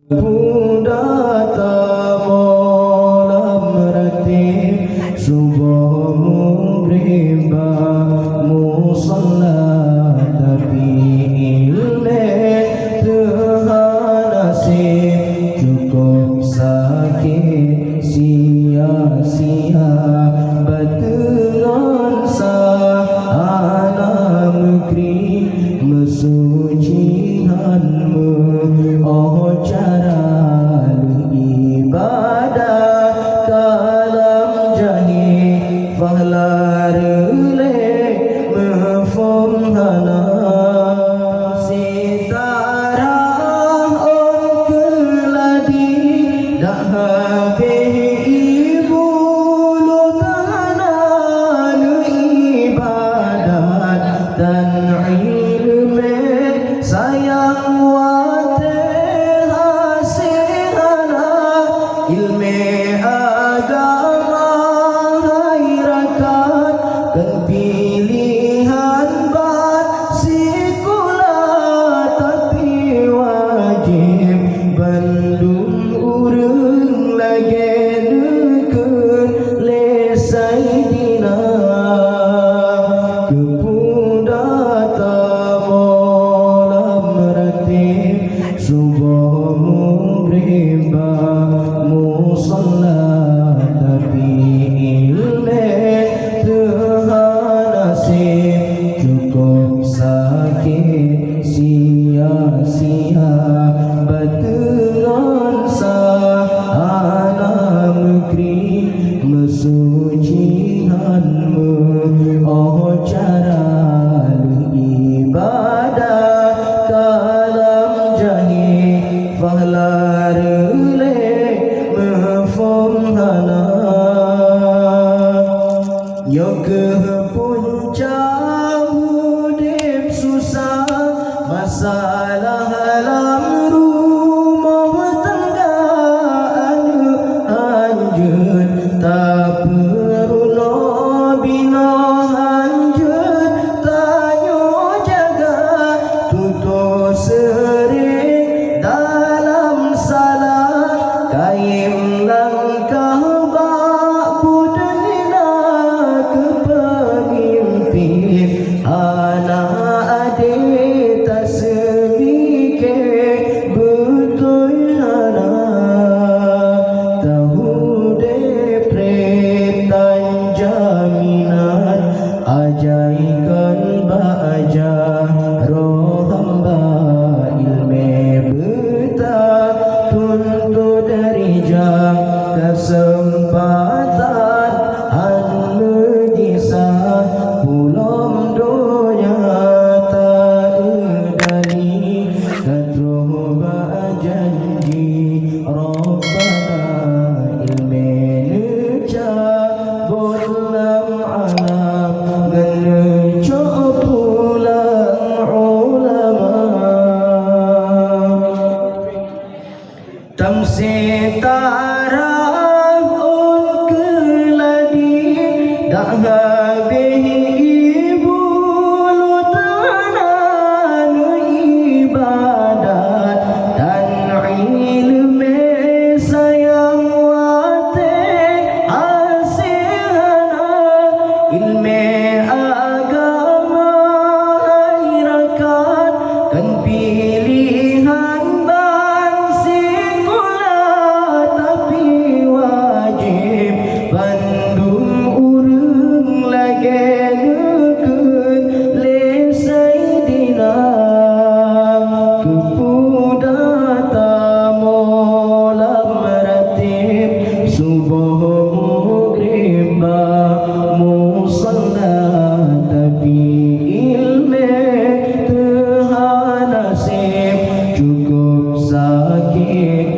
Bunda tamolam ratib subuh mugriba musalla tapi ilme Tuhan nasib cukup sakit sia-sia batuan sah anak negeri mesucihanmu oh cara ibadah kalam jahil fahlar le mefomhana sitara on keladi dah habis ibu lutanan ibadat dan ilmu sayang ilme agama hairakan dan pilihan bersikulah tapi wajib bandung urang lagi deken lesai dina kepunda tamolam ratib subuh mugriba musalla tapi ilme Tuhan nasib cukup sakit sia-sia batuan sah anak negeri mesucihanmu oh cara ibadah kalam jahil fahlar yo ke puncak hidup susah masalah alam rumah tangga anjut tak perlu bina anjut tanyo jaga tutup sering dalam salah kaim langkah anak adik tak sedikit betul anak tahu depret dan jaminan ajaikan ba'ajah roh hamba ilme betah tuntut dari jah kesempatan anu disah pulang janji Rabbana ilme cabut lam alam ngencok pulang ulama tamsi tarah on keladi dah habis ibu lutanan ibadat ilme sayang wate asihana ilme agama hairakan kan pilihan bersikulah tapi wajib bandung urang lagi deken lesai dina kepuda subuh mugriba musalla tapi ilme Tuhan nasib cukup sakit